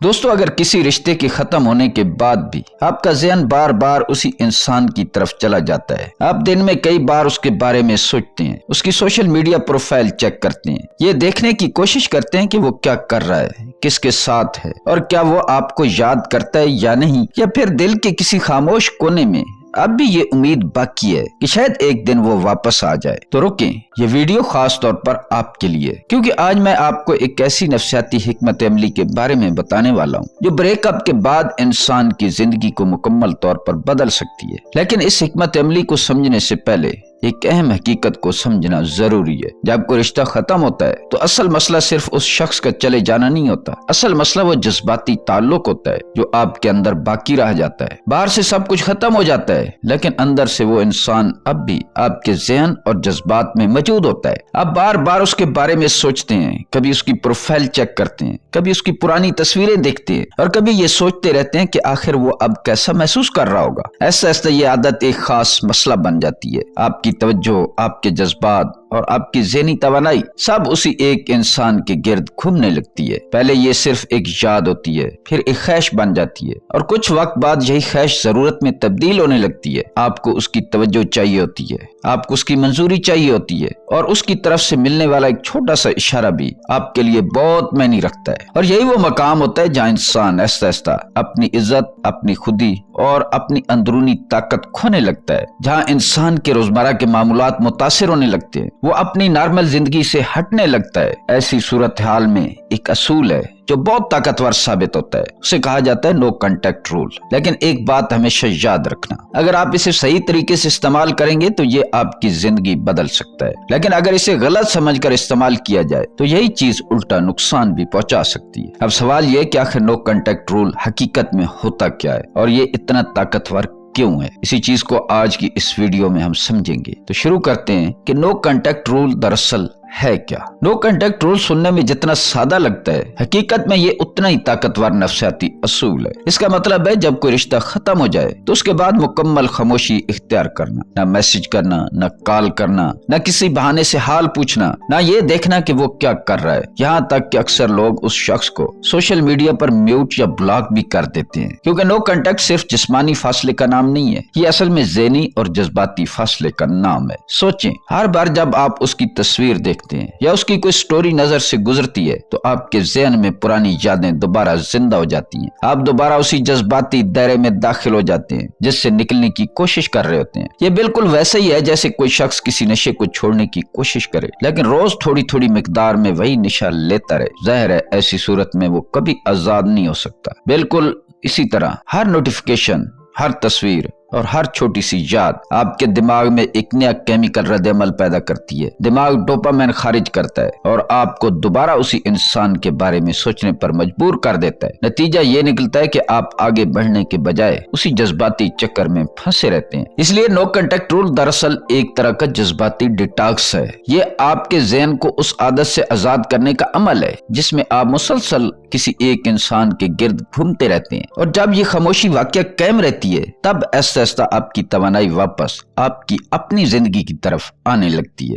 دوستو، اگر کسی رشتے کے ختم ہونے کے بعد بھی آپ کا ذہن بار بار اسی انسان کی طرف چلا جاتا ہے، آپ دن میں کئی بار اس کے بارے میں سوچتے ہیں، اس کی سوشل میڈیا پروفائل چیک کرتے ہیں، یہ دیکھنے کی کوشش کرتے ہیں کہ وہ کیا کر رہا ہے، کس کے ساتھ ہے، اور کیا وہ آپ کو یاد کرتا ہے یا نہیں، یا پھر دل کے کسی خاموش کونے میں اب بھی یہ امید باقی ہے کہ شاید ایک دن وہ واپس آ جائے۔ تو رکیں، یہ ویڈیو خاص طور پر آپ کے لیے، کیونکہ آج میں آپ کو ایک ایسی نفسیاتی حکمت عملی کے بارے میں بتانے والا ہوں جو بریک اپ کے بعد انسان کی زندگی کو مکمل طور پر بدل سکتی ہے۔ لیکن اس حکمت عملی کو سمجھنے سے پہلے ایک اہم حقیقت کو سمجھنا ضروری ہے۔ جب کوئی رشتہ ختم ہوتا ہے تو اصل مسئلہ صرف اس شخص کا چلے جانا نہیں ہوتا، اصل مسئلہ وہ جذباتی تعلق ہوتا ہے جو آپ کے اندر باقی رہ جاتا ہے۔ باہر سے سب کچھ ختم ہو جاتا ہے، لیکن اندر سے وہ انسان اب بھی آپ کے ذہن اور جذبات میں موجود ہوتا ہے۔ آپ بار بار اس کے بارے میں سوچتے ہیں، کبھی اس کی پروفائل چیک کرتے ہیں، کبھی اس کی پرانی تصویریں دیکھتے ہیں، اور کبھی یہ سوچتے رہتے ہیں کہ آخر وہ اب کیسا محسوس کر رہا ہوگا۔ ایسا ایسا یہ عادت ایک خاص مسئلہ بن جاتی ہے۔ آپ کی توجہ، آپ کے جذبات اور آپ کی ذہنی توانائی سب اسی ایک انسان کے گرد گھومنے لگتی ہے۔ پہلے یہ صرف ایک یاد ہوتی ہے، پھر ایک خواہش بن جاتی ہے، اور کچھ وقت بعد یہی خواہش ضرورت میں تبدیل ہونے لگتی ہے۔ آپ کو اس کی توجہ چاہیے ہوتی ہے، آپ کو اس کی منظوری چاہیے ہوتی ہے، اور اس کی طرف سے ملنے والا ایک چھوٹا سا اشارہ بھی آپ کے لیے بہت معنی رکھتا ہے۔ اور یہی وہ مقام ہوتا ہے جہاں انسان آہستہ آہستہ اپنی عزت، اپنی خودی اور اپنی اندرونی طاقت کھونے لگتا ہے، جہاں انسان کے روزمرہ کے معمولات متاثر ہونے لگتے ہیں، وہ اپنی نارمل زندگی سے ہٹنے لگتا ہے۔ ایسی صورتحال میں ایک اصول ہے جو بہت طاقتور ثابت ہوتا ہے، اسے کہا جاتا ہے نو کنٹیکٹ رول۔ لیکن ایک بات ہمیشہ یاد رکھنا، اگر آپ اسے صحیح طریقے سے استعمال کریں گے تو یہ آپ کی زندگی بدل سکتا ہے، لیکن اگر اسے غلط سمجھ کر استعمال کیا جائے تو یہی چیز الٹا نقصان بھی پہنچا سکتی ہے۔ اب سوال یہ کہ آخر نو کنٹیکٹ رول حقیقت میں ہوتا کیا ہے، اور یہ اتنا طاقتور کیوں ہے؟ اسی چیز کو آج کی اس ویڈیو میں ہم سمجھیں گے۔ تو شروع کرتے ہیں کہ نو کنٹیکٹ رول دراصل ہے کیا۔ نو کنٹیکٹ رول سننے میں جتنا سادہ لگتا ہے، حقیقت میں یہ اتنا ہی طاقتور نفسیاتی اصول ہے۔ اس کا مطلب ہے جب کوئی رشتہ ختم ہو جائے تو اس کے بعد مکمل خاموشی اختیار کرنا، نہ میسج کرنا، نہ کال کرنا، نہ کسی بہانے سے حال پوچھنا، نہ یہ دیکھنا کہ وہ کیا کر رہا ہے۔ یہاں تک کہ اکثر لوگ اس شخص کو سوشل میڈیا پر میوٹ یا بلاک بھی کر دیتے ہیں، کیونکہ نو کنٹیکٹ صرف جسمانی فاصلے کا نام نہیں ہے، یہ اصل میں ذہنی اور جذباتی فاصلے کا نام ہے۔ سوچیں، ہر بار جب آپ اس کی تصویر دیکھتے ہیں یا اس کی کوئی سٹوری نظر سے گزرتی ہے تو آپ کے ذہن میں پرانی یادیں دوبارہ زندہ ہو جاتی ہیں، آپ دوبارہ اسی جذباتی دائرے میں داخل ہو جاتے ہیں جس سے نکلنے کی کوشش کر رہے ہوتے ہیں۔ یہ بالکل ویسے ہی ہے جیسے کوئی شخص کسی نشے کو چھوڑنے کی کوشش کرے لیکن روز تھوڑی تھوڑی مقدار میں وہی نشہ لیتا رہے۔ ظاہر ہے ایسی صورت میں وہ کبھی آزاد نہیں ہو سکتا۔ بالکل اسی طرح ہر نوٹیفیکیشن، ہر تصویر اور ہر چھوٹی سی یاد آپ کے دماغ میں ایک نیا کیمیکل رد عمل پیدا کرتی ہے۔ دماغ ڈوپامین خارج کرتا ہے اور آپ کو دوبارہ اسی انسان کے بارے میں سوچنے پر مجبور کر دیتا ہے۔ نتیجہ یہ نکلتا ہے کہ آپ آگے بڑھنے کے بجائے اسی جذباتی چکر میں پھنسے رہتے ہیں۔ اس لیے نو کنٹیکٹ رول دراصل ایک طرح کا جذباتی ڈیٹاکس ہے۔ یہ آپ کے ذہن کو اس عادت سے آزاد کرنے کا عمل ہے جس میں آپ مسلسل کسی ایک انسان کے گرد گھومتے رہتے ہیں، اور جب یہ خاموشی واقعہ قائم رہتی ہے تب آہستہ آہستہ آپ کی توانائی واپس آپ کی اپنی زندگی کی طرف آنے لگتی ہے۔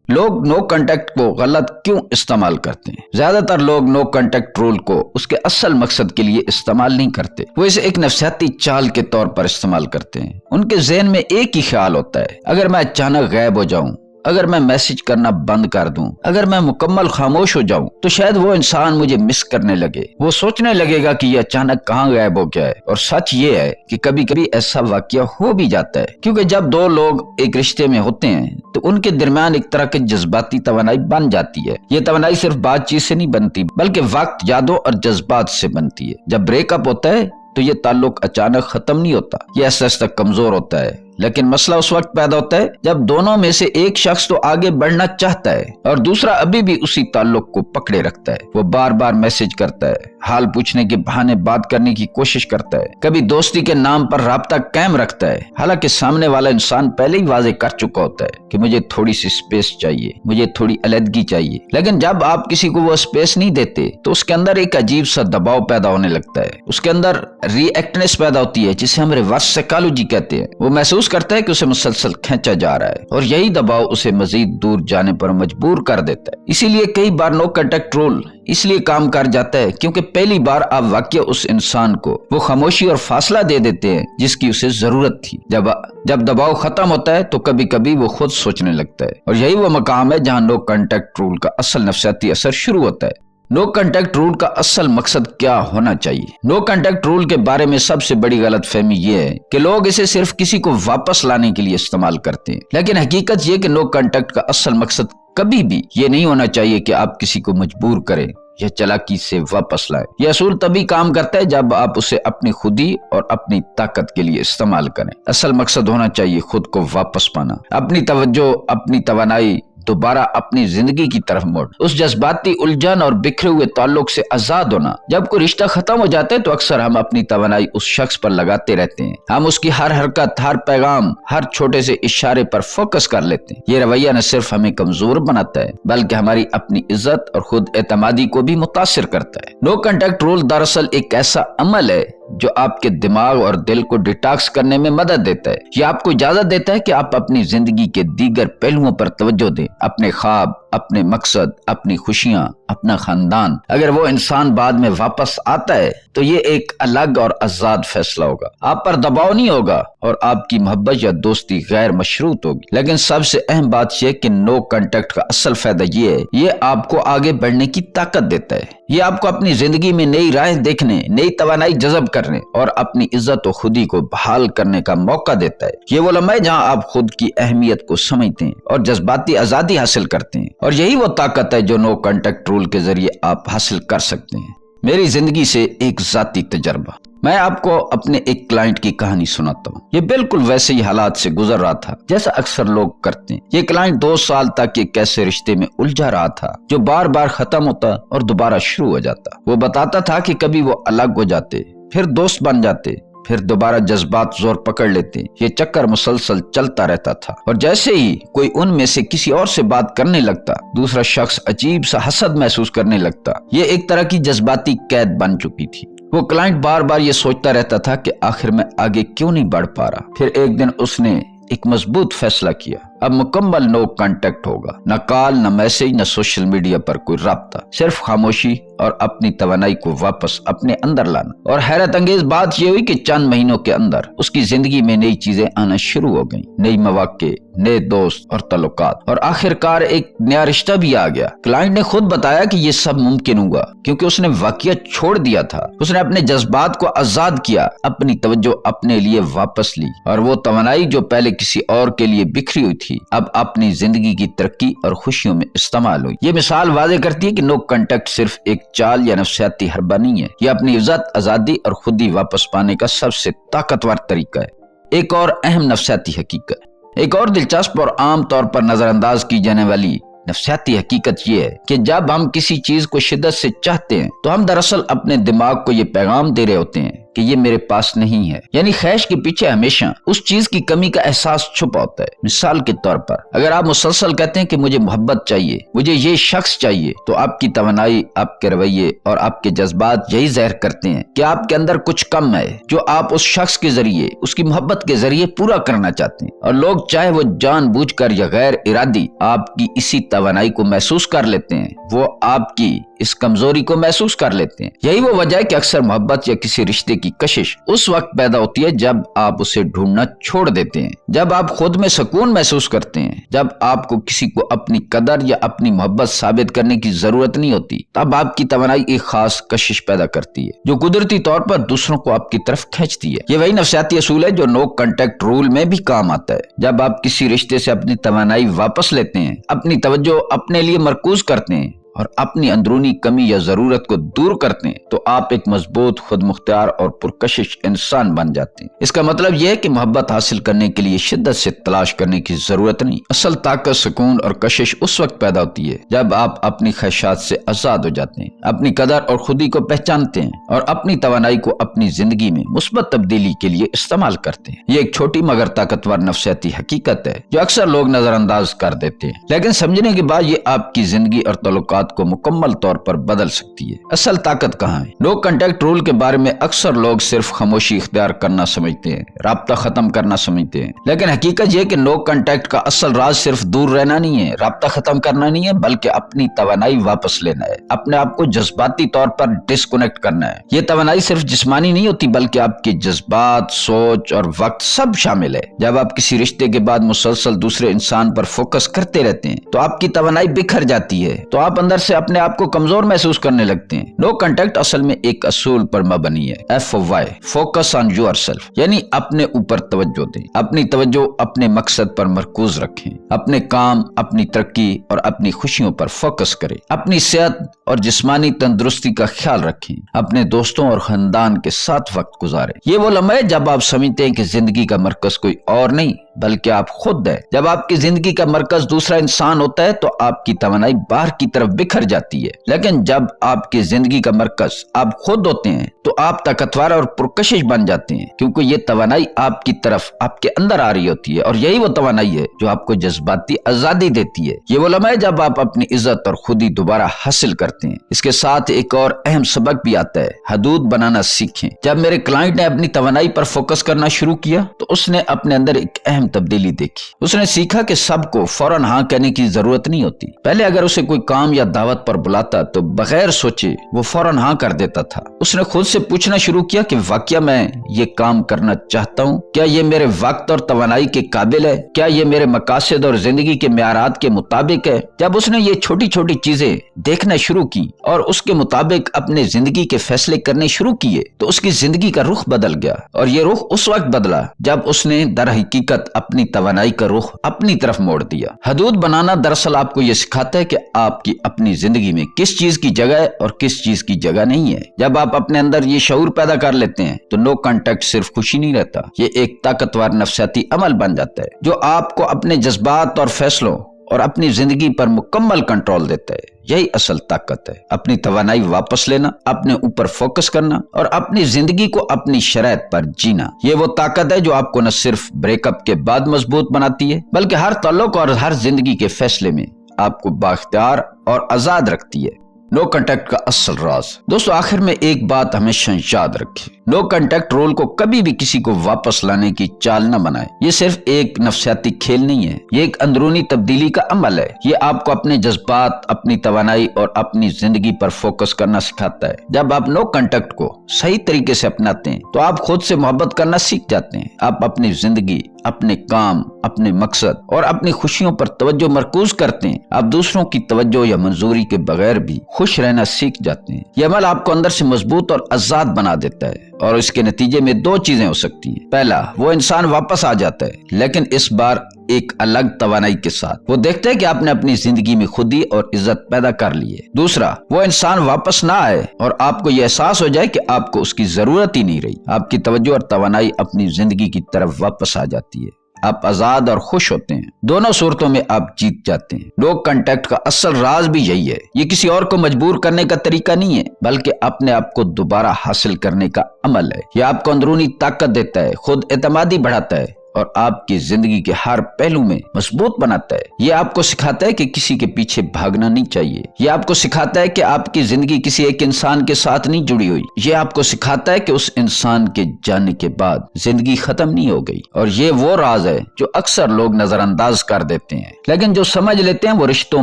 لوگ نو کنٹیکٹ کو غلط کیوں استعمال کرتے ہیں؟ زیادہ تر لوگ نو کنٹیکٹ رول کو اس کے اصل مقصد کے لیے استعمال نہیں کرتے، وہ اسے ایک نفسیاتی چال کے طور پر استعمال کرتے ہیں۔ ان کے ذہن میں ایک ہی خیال ہوتا ہے، اگر میں اچانک غائب ہو جاؤں، اگر میں میسج کرنا بند کر دوں، اگر میں مکمل خاموش ہو جاؤں تو شاید وہ انسان مجھے مس کرنے لگے، وہ سوچنے لگے گا کہ یہ اچانک کہاں غائب ہو گیا ہے۔ اور سچ یہ ہے کہ کبھی کبھی ایسا واقعہ ہو بھی جاتا ہے، کیونکہ جب دو لوگ ایک رشتے میں ہوتے ہیں تو ان کے درمیان ایک طرح کی جذباتی توانائی بن جاتی ہے۔ یہ توانائی صرف بات چیت سے نہیں بنتی بلکہ وقت، یادوں اور جذبات سے بنتی ہے۔ جب بریک اپ ہوتا ہے تو یہ تعلق اچانک ختم نہیں ہوتا، یہ آہستہ آہستہ کمزور ہوتا ہے، لیکن مسئلہ اس وقت پیدا ہوتا ہے جب دونوں میں سے ایک شخص تو آگے بڑھنا چاہتا ہے اور دوسرا ابھی بھی اسی تعلق کو پکڑے رکھتا ہے۔ وہ بار بار میسج کرتا ہے، حال پوچھنے کے بہانے بات کرنے کی کوشش کرتا ہے، کبھی دوستی کے نام پر رابطہ قائم رکھتا ہے، حالانکہ سامنے والا انسان پہلے ہی واضح کر چکا ہوتا ہے کہ مجھے تھوڑی سی سپیس چاہیے، مجھے تھوڑی علیحدگی چاہیے۔ لیکن جب آپ کسی کو وہ سپیس نہیں دیتے تو اس کے اندر ایک عجیب سا دباؤ پیدا ہونے لگتا ہے، اس کے اندر ری ایکٹنس پیدا ہوتی ہے جسے ہم ریورس سائیکالوجی کہتے ہیں۔ وہ محسوس करता है कि उसे मुसलसल खींचा जा रहा है और यही दबाव उसे मजीद दूर जाने पर मजबूर कर देता है। इसीलिए कई बार नो कांटेक्ट रूल इसलिए काम कर जाता है क्योंकि पहली बार आप वाकई उस इंसान को वो खामोशी और फासला दे देते हैं जिसकी उसे जरूरत थी। जब दबाव खत्म होता है तो कभी कभी वो खुद सोचने लगता है, और यही वो मकाम है जहाँ नो कांटेक्ट रूल का असल नफसियाती असर शुरू होता है। नो कांटेक्ट रूल का असल मकसद क्या होना चाहिए? नो कांटेक्ट रूल के बारे में सबसे बड़ी गलतफहमी ये है कि लोग इसे सिर्फ किसी को वापस लाने के लिए इस्तेमाल करते हैं, लेकिन हकीकत ये कि नो कांटेक्ट का असल मकसद कभी भी ये नहीं होना चाहिए कि आप किसी को मजबूर करें या चालाकी से वापस लाए। यह असूल तभी काम करता है जब आप उसे अपनी खुदी और अपनी ताकत के लिए इस्तेमाल करें। असल मकसद होना चाहिए खुद को वापस पाना, अपनी तवज्जो, अपनी तवानाई दोबारा अपनी जिंदगी की तरफ मोड़, उस जज्बाती उलझन और बिखरे हुए ताल्लुक से आजाद होना। जब कोई रिश्ता खत्म हो जाता है तो अक्सर हम अपनी तवानाई उस शख्स पर लगाते रहते हैं। हम उसकी हर हरकत, हर पैगाम, हर छोटे से इशारे पर फोकस कर लेते हैं। ये रवैया न सिर्फ हमें कमजोर बनाता है बल्कि हमारी अपनी इज्जत और खुद एतमादी को भी मुतासिर करता है। नो कांटेक्ट रूल दरअसल एक ऐसा अमल है जो आपके दिमाग और दिल को डिटॉक्स करने में मदद देता है। ये आपको इजाजत देता है कि आप अपनी जिंदगी के दीगर पहलुओं पर तवज्जो दें, अपने ख्वाब, अपने मकसद, अपनी खुशियां, अपना खानदान। अगर वो इंसान बाद में वापस आता है तो ये एक अलग और आजाद फैसला होगा, आप पर दबाव नहीं होगा और आपकी मोहब्बत या दोस्ती गैर मशरूत होगी। लेकिन सबसे अहम बात यह कि नो कांटेक्ट का असल फायदा ये है, ये आपको आगे बढ़ने की ताकत देता है। ये आपको अपनी जिंदगी में नई राहें देखने, नई तवानाई जज़ब करने और अपनी इज्जत और खुदी को बहाल करने का मौका देता है। ये वो लम्हा है जहाँ आप खुद की अहमियत को समझते हैं और जज्बाती आजादी हासिल करते हैं, और यही वो ताकत है जो नो कांटेक्ट रूल के जरिए आप हासिल कर सकते हैं। मेरी जिंदगी से एक जाती तजर्बा। मैं आपको अपने एक क्लाइंट की कहानी सुनाता हूँ। ये बिल्कुल वैसे ही हालात से गुजर रहा था जैसा अक्सर लोग करते हैं। ये क्लाइंट 2 साल तक एक ऐसे रिश्ते में उलझा रहा था जो बार बार खत्म होता और दोबारा शुरू हो जाता। वो बताता था कि कभी वो अलग हो जाते, फिर दोस्त बन जाते, फिर दोबारा जज्बात जोर पकड़ लेते। ये चक्कर मुसलसल चलता रहता था, और जैसे ही कोई उनमें से किसी और से बात करने लगता, दूसरा शख्स अजीब सा हसद महसूस करने लगता। ये एक तरह की जज्बाती कैद बन चुकी थी। वो क्लाइंट बार बार ये सोचता रहता था कि आखिर मैं आगे क्यों नहीं बढ़ पा रहा। फिर एक दिन उसने एक मजबूत फैसला किया, अब मुकम्मल नो कांटेक्ट होगा, न कॉल, न मैसेज, न सोशल मीडिया पर कोई राब्ता, सिर्फ खामोशी और अपनी तवानाई को वापस अपने अंदर लाना। और हैरत अंगेज बात यह हुई कि चंद महीनों के अंदर उसकी जिंदगी में नई चीजें आना शुरू हो गईं, नई मौके, नए दोस्त और ताल्लुकात, और आखिरकार एक नया रिश्ता भी आ गया। क्लाइंट ने खुद बताया कि ये सब मुमकिन हुआ क्योंकि उसने वाकई छोड़ दिया था। उसने अपने जज्बात को आजाद किया, अपनी तवज्जो अपने लिए वापस ली, और वो तवानाई जो पहले किसी और के लिए बिखरी हुई थी अब अपनी जिंदगी की तरक्की और खुशियों में इस्तेमाल हुई। ये मिसाल वाज़े करती है कि नो कांटेक्ट सिर्फ एक चाल या नफसियाती हरबा नहीं है, ये अपनी इज्जत, आजादी और खुदी वापस पाने का सबसे ताकतवर तरीका है। एक और अहम नफसियाती हकीकत, एक और दिलचस्प और आम तौर पर नजरअंदाज की जाने वाली नफसियाती हकीकत ये है कि जब हम किसी चीज को शिद्दत से चाहते हैं तो हम दरअसल अपने दिमाग को ये पैगाम दे रहे होते हैं कि ये मेरे पास नहीं है। यानी ख्वाहिश के पीछे हमेशा उस चीज की कमी का एहसास छुपा होता है। मिसाल के तौर पर अगर आप मुसलसल कहते हैं कि मुझे मोहब्बत चाहिए, मुझे ये शख्स चाहिए, तो आपकी तवानाई, आपके रवैये और आपके जज्बात यही ज़ाहिर करते हैं कि आपके अंदर कुछ कम है जो आप उस शख्स के जरिए, उसकी मोहब्बत के जरिए पूरा करना चाहते हैं। और लोग चाहे वो जानबूझकर या गैर इरादी आपकी इसी तवानाई को महसूस कर लेते हैं, वो आपकी इस कमजोरी को महसूस कर लेते हैं। यही वो वजह है कि अक्सर मोहब्बत या किसी रिश्ते की कशिश उस वक्त पैदा होती है जब आप उसे ढूंढना छोड़ देते हैं, जब आप खुद में सुकून महसूस करते हैं, जब आपको किसी को अपनी कदर या अपनी मोहब्बत साबित करने की जरूरत नहीं होती। तब आपकी तमन्नाई एक खास कशिश पैदा करती है जो कुदरती तौर पर दूसरों को आपकी तरफ खींचती है। ये वही नफसियाती असूल है जो नो कांटेक्ट रूल में भी काम आता है। जब आप किसी रिश्ते से अपनी तमन्नाई वापस लेते हैं, अपनी तवज्जो अपने लिए मरकूज करते हैं और अपनी अंदरूनी कमी या जरूरत को दूर करते हैं, तो आप एक मजबूत, खुद मुख्तियार और पुरकशिश इंसान बन जाते हैं। इसका मतलब यह है कि मोहब्बत हासिल करने के लिए शिद्दत से तलाश करने की जरूरत नहीं। असल ताकत, सुकून और कशिश उस वक्त पैदा होती है जब आप अपनी ख्वाहिशात से आजाद हो जाते हैं, अपनी कदर और खुदी को पहचानते हैं और अपनी तवानाई को अपनी जिंदगी में मुस्बत तब्दीली के लिए इस्तेमाल करते हैं। ये एक छोटी मगर ताकतवर नफसियाती हकीकत है जो अक्सर लोग नजरअंदाज कर देते हैं, लेकिन समझने के बाद ये आपकी जिंदगी और ताल्लुकात जज्बात को मुकम्मल तौर पर बदल सकती है। असल ताकत कहाँ है? नो कांटेक्ट रूल के बारे में अक्सर लोग सिर्फ खामोशी इख्तियार करना समझते हैं, राब्ता खत्म करना समझते हैं, लेकिन हकीकत यह कि नो कांटेक्ट का असल राज सिर्फ दूर रहना नहीं है, राब्ता खत्म करना नहीं है, बल्कि अपनी तवानाई वापस लेना है, अपने आप को जज्बाती तौर पर डिस्कनेक्ट करना है। ये तवानाई सिर्फ जिस्मानी नहीं होती, बल्कि आपके जज्बात, सोच और वक्त सब शामिल है। जब आप किसी रिश्ते के बाद मुसलसल दूसरे इंसान पर फोकस करते रहते हैं तो आपकी तवानाई बिखर जाती है, तो आप अंदर से अपने आप को कमजोर महसूस करने लगते हैं। नो कांटेक्ट असल में एक असूल पर मबनी है, FOY, फोकस ऑन योरसेल्फ, यानी अपने ऊपर तवज्जो दें, अपनी तवज्जो अपने मकसद पर मरकूज रखें, अपने काम, अपनी तरक्की और अपनी खुशियों पर फोकस करें, अपनी सेहत और जिस्मानी तंदुरुस्ती का ख्याल रखें, अपने दोस्तों और खानदान के साथ वक्त गुजारें। ये वो लम्हा है जब आप समझते हैं कि जिंदगी का मरकज कोई और नहीं बल्कि आप खुद है। जब आपकी जिंदगी का मरकज दूसरा इंसान होता है तो आपकी तवानाई बाहर की तरफ बिखर जाती है, लेकिन जब आपकी जिंदगी का मरकज आप खुद होते हैं तो आप ताकतवर और पुरकशिश बन जाते हैं, क्योंकि ये तवानाई आपकी तरफ आपके अंदर आ रही होती है और यही वो तवानाई है जो आपको जज्बाती आजादी देती है। ये वो लम्हा है जब आप अपनी इज्जत और खुदी दोबारा हासिल करते हैं। इसके साथ एक और अहम सबक भी आता है, हदूद बनाना सीखें। जब मेरे क्लाइंट ने अपनी तवानाई पर फोकस करना शुरू किया तो उसने अपने अंदर एक अहम तब्दीली देखी। उसने सीखा कि सबको फौरन हाँ कहने की जरूरत नहीं होती। पहले अगर उसे कोई काम या दावत पर बुलाता तो बगैर सोचे वो फौरन हाँ कर देता था। उसने खुद से पूछना शुरू किया कि वाकया मैं ये काम करना चाहता हूँ, क्या ये मेरे वक्त और तवानाई के काबिल है, क्या ये मेरे मकासद और जिंदगी के मेयारात के मुताबिक है। जब उसने ये छोटी छोटी चीजें देखना शुरू की और उसके मुताबिक अपने जिंदगी के फैसले करने शुरू किए तो उसकी जिंदगी का रुख बदल गया। और ये रुख उस वक्त बदला जब उसने दर हकीकत अपनी तवानाई का रुख अपनी तरफ मोड़ दिया। हदूद बनाना दरअसल आपको ये सिखाता है कि आपकी अपनी जिंदगी में किस चीज की जगह है और किस चीज की जगह नहीं है। जब आप अपने अंदर ये शऊर पैदा कर लेते हैं तो नो कांटेक्ट सिर्फ खुशी नहीं रहता, ये एक ताकतवर नफसियाती अमल बन जाता है जो आपको अपने जज्बात और फैसलों और अपनी जिंदगी पर मुकम्मल कंट्रोल देता है। यही असल ताकत है, अपनी तवानाई वापस लेना, अपने ऊपर फोकस करना और अपनी जिंदगी को अपनी शराइत पर जीना। ये वो ताकत है जो आपको न सिर्फ ब्रेकअप के बाद मजबूत बनाती है बल्कि हर ताल्लुक और हर जिंदगी के फैसले में आपको बाख्तियार और आजाद रखती है। नो कांटेक्ट का असल राज। दोस्तों, आखिर में एक बात हमेशा याद रखें, नो कांटेक्ट रूल को कभी भी किसी को वापस लाने की चाल न बनाए। ये सिर्फ एक नफसियाती खेल नहीं है, ये एक अंदरूनी तब्दीली का अमल है। ये आपको अपने जज्बात, अपनी तवानाई और अपनी जिंदगी पर फोकस करना सिखाता है। जब आप नो कांटेक्ट को सही तरीके से अपनाते हैं तो आप खुद से मोहब्बत करना सीख जाते हैं। आप अपनी जिंदगी, अपने काम, अपने मकसद और अपनी खुशियों पर तवज्जो मरकूज करते हैं। आप दूसरों की तवज्जो या मंजूरी के बगैर भी खुश रहना सीख जाते हैं। यह अमल आपको अंदर से मजबूत और आजाद बना देता है और इसके नतीजे में दो चीजें हो सकती हैं। पहला, वो इंसान वापस आ जाता है, लेकिन इस बार एक अलग तवानाई के साथ। वो देखता है कि आपने अपनी जिंदगी में खुदी और इज्जत पैदा कर ली है। दूसरा, वो इंसान वापस ना आए और आपको ये एहसास हो जाए कि आपको उसकी जरूरत ही नहीं रही। आपकी तवज्जो और तवानाई अपनी जिंदगी की तरफ वापस आ जाती है, आप आजाद और खुश होते हैं। दोनों सूरतों में आप जीत जाते हैं। नो कांटेक्ट का असल राज भी यही है। ये किसी और को मजबूर करने का तरीका नहीं है, बल्कि अपने आप को दोबारा हासिल करने का अमल है। ये आपको अंदरूनी ताकत देता है, खुद एतमादी बढ़ाता है और आपकी जिंदगी के हर पहलू में मजबूत बनाता है। ये आपको सिखाता है कि किसी के पीछे भागना नहीं चाहिए। ये आपको सिखाता है कि आपकी जिंदगी किसी एक इंसान के साथ नहीं जुड़ी हुई। ये आपको सिखाता है कि उस इंसान के जाने के बाद जिंदगी खत्म नहीं हो गई। और ये वो राज है जो अक्सर लोग नजरअंदाज कर देते हैं, लेकिन जो समझ लेते हैं वो रिश्तों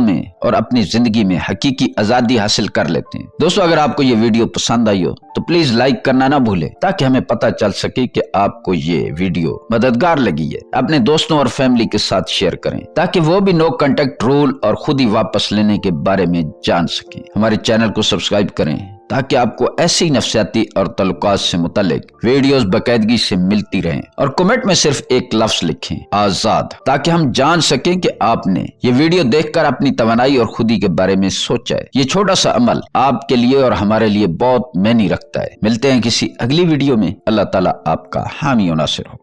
में और अपनी जिंदगी में हकीकी आजादी हासिल कर लेते हैं। दोस्तों, अगर आपको ये वीडियो पसंद आई हो तो प्लीज लाइक करना ना भूलें, ताकि हमें पता चल सके कि आपको ये वीडियो मददगार लगी है। अपने दोस्तों और फैमिली के साथ शेयर करें ताकि वो भी नो कांटेक्ट रूल और खुद ही वापस लेने के बारे में जान सकें। हमारे चैनल को सब्सक्राइब करें ताकि आपको ऐसी नफसियाती और तल्लुकात से मुतल्लिक वीडियोस बाकायदगी से मिलती रहें। और कमेंट में सिर्फ एक लफ्ज लिखें, आजाद, ताकि हम जान सकें कि आपने ये वीडियो देखकर अपनी तवानाई और खुदी के बारे में सोचा है। ये छोटा सा अमल आपके लिए और हमारे लिए बहुत मायने रखता है। मिलते हैं किसी अगली वीडियो में। अल्लाह ताला आपका हामी और नासिर हो।